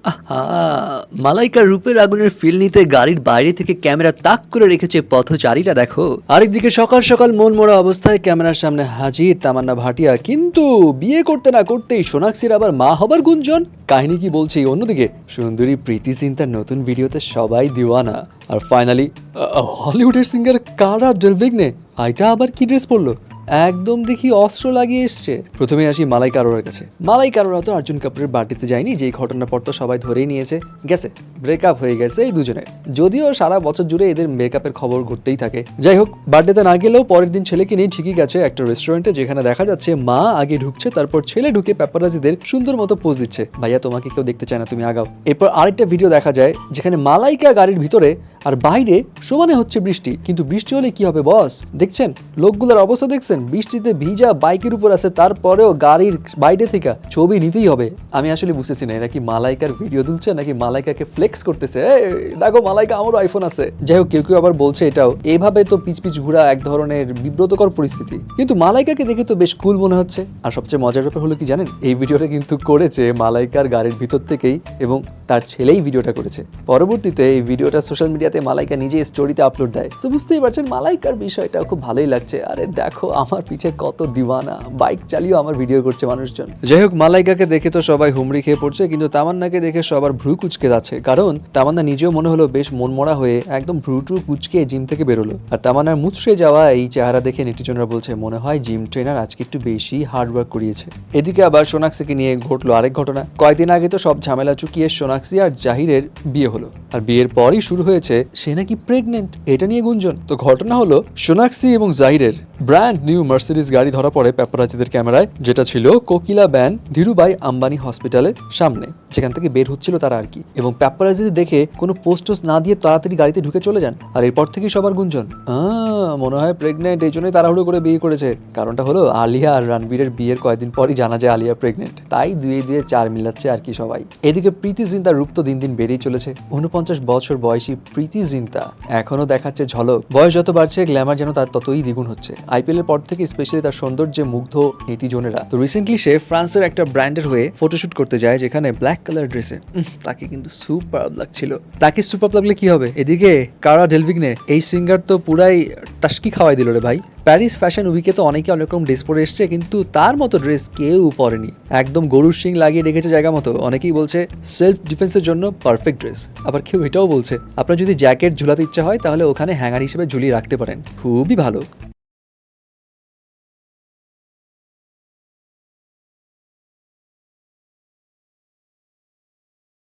আহা! মালাইকার রূপের আগুনের ফিল নিতে গাড়ির বাইরে থেকে ক্যামেরা তাক করে রেখেছে পথচারীরা দেখো। আরেকদিকে সকাল সকাল মনমরা অবস্থায় ক্যামেরার সামনে হাজির তামান্না ভাটিয়া, কিন্তু বিয়ে করতে না করতেই সোনাক্ষীর আবার মা হবার গুঞ্জন। কাহিনী কি বলছি, অন্যদিকে সুন্দরী প্রীতি জিন্তার নতুন ভিডিওতে সবাই দিওয়ানা। আর ফাইনালি হলিউডের সিঙ্গার কারা ডেলভিগনে আইটা আবার কি ড্রেস পরলো, একদম দেখি অস্ত্র লাগিয়ে এসছে। প্রথমে আসি মালাইকা আরোরার কাছে। মালাইকা আরোরা তো অর্জুন কাপুরের বার্থডেতে যায়নি, যেই ঘটনার পর তো সবাই ধরেই নিয়েছে গেছে ব্রেকআপ হয়ে গেছে এই দুজনের। যদিও সারা বছর জুড়ে এদের ব্রেকআপের খবর ঘুরতেই থাকে। যাই হোক, বার্থডেতে না গেলেও পরের দিন ছেলেকে নিয়ে ঠিকই গেছে একটা রেস্টুরেন্টে, যেখানে দেখা যাচ্ছে মা আগে ঢুকছে, তারপর ছেলে ঢুকে প্যাপারাজিদের সুন্দর মতো পোজ দিচ্ছে, ভাইয়া তোমাকে কেউ দেখতে চায় না, তুমি আগাও। এরপর আরেকটা ভিডিও দেখা যায় যেখানে মালাইকা গাড়ির ভিতরে আর বাইরে সমানে হচ্ছে বৃষ্টি, কিন্তু বৃষ্টি হলে কি হবে বস, দেখছেন লোকগুলোর অবস্থা দেখছেন, বৃষ্টিতে ভিজা বাইকের উপর আছে, তারপরেও গাড়ির বাইরে থেকে ছবি নিতেই হবে। আমি আসলে বুঝতেছি না এরা কি মালাইকার ভিডিও তুলছে নাকি মালাইকাকে ফ্লেক্স করতেছে, দেখো মালাইকা আমারও আইফোন আছে। যাই হোক, কেউ কেউ আবার বলছে এটাও এভাবে তো পিচ পিচ ঘোরা এক ধরনের বিব্রতকর পরিস্থিতি, কিন্তু মালাইকাকে দেখে তো বেশ কুল মনে হচ্ছে। আর সবচেয়ে মজার ব্যাপার হলো কি জানেন, এই ভিডিওটা কিন্তু করেছে মালাইকার গাড়ির ভিতর থেকেই, এবং তার ছেলেই ভিডিওটা করেছে। পরবর্তীতে এই ভিডিওটা সোশ্যাল মিডিয়াতে মালাইকা নিজে স্টোরিতে আপলোড দেয়। তো বুঝতেই পারছেন মালাইকার বিষয়টা খুব ভালোই লাগছে। আরে দেখো আমার পিছে কত দিওয়ানা, বাইক চালিয়েও আমার ভিডিও করছে মানুষজন। যাই হোক, মালাইকাকে দেখে তো সবাই হুমড়ি খেয়ে পড়ছে, কিন্তু তামান্নাকে দেখে সবার ভ্রু কুচকে যাচ্ছে, কারণ তামান্না নিজেও মনে হলো বেশ মনমরা হয়ে একদম ভ্রুটু কুচকে জিম থেকে বেরোলো। আর তামান্নার মুচড়ে যাওয়া এই চেহারা দেখে নেটিজনরা বলছে মনে হয় জিম ট্রেনার আজকে একটু বেশি হার্ডওয়ার্ক করিয়েছে। এদিকে আবার সোনাক্ষীকে নিয়ে ঘটলো আরেক ঘটনা। কয়েকদিন আগে তো সব ঝামেলা চুকিয়ে সোনাক্ষী আর জাহিরের বিয়ে হলো, আর বিয়ের পরই শুরু হয়েছে সে নাকি প্রেগনেন্ট, এটা নিয়ে গুঞ্জন। তো ঘটনা হলো সোনাক্ষী এবং জাহিরের ব্র্যান্ড নিউ মার্সিডিজ গাড়ি ধরা পড়ে প্যাপারাজিদের ক্যামেরায়, যেটা ছিল কোকিলা ব্যান ধীরুভাই আম্বানি হসপিটালের সামনে, যেখান থেকে বের হচ্ছিল তারা আর কি। এবং প্যাপারাজিদের দেখে কোনো পোস্টোস না দিয়ে তাড়াতাড়ি গাড়িতে ঢুকে চলে যান। আর এরপর থেকেই সবার গুঞ্জন মনে হয় প্রেগনেন্ট, এই জন্যই তাড়াহুড়ো করে বিয়ে করেছে। কারণটা হলো আলিয়া আর রণবীরের বিয়ের কয়েকদিন পরই জানা যায় আলিয়া প্রেগনেন্ট, তাই দুয়ে দুয়ে চার মিলাচ্ছে আর কি সবাই। এদিকে প্রীতি জিন্তার রূপ তো দিন দিন বেড়েই চলেছে। 49 বছর বয়সী প্রীতি জিন্তা এখনো দেখাচ্ছে ঝলক। বয়স যত বাড়ছে গ্ল্যামার যেন তার ততই দ্বিগুণ হচ্ছে। আইপিএল এর পর থেকে স্পেশালি তার সৌন্দর্যে মুগ্ধ নেটিজনেরা। তো রিসেন্টলি সে ফ্রান্সের একটা ব্র্যান্ডের হয়ে ফটোশুট করতে যায়, যেখানে ব্ল্যাক কালার ড্রেসে তাকে কিন্তু সুপার লাগছিল। তাকে সুপার লাগলে কি হবে, এদিকে কারা ডেলভিগনে এই সিঙ্গার তো পুরাই টাস্কি খাওয়াই দিল রে ভাই। প্যারিস ফ্যাশন উইকে তো অনেকে অনেক রকম ড্রেস পরে এসছে, কিন্তু তার মতো ড্রেস কেউ পরেনি। একদম গরুর শিং লাগিয়ে রেখেছে জায়গা মতো। অনেকেই বলছে সেলফ ডিফেন্সের জন্য পারফেক্ট ড্রেস, আবার কেউ এটাও বলছে আপনার যদি জ্যাকেট ঝুলাতে ইচ্ছা হয় তাহলে ওখানে হ্যাঙ্গার হিসেবে ঝুলিয়ে রাখতে পারেন, খুবই ভালো।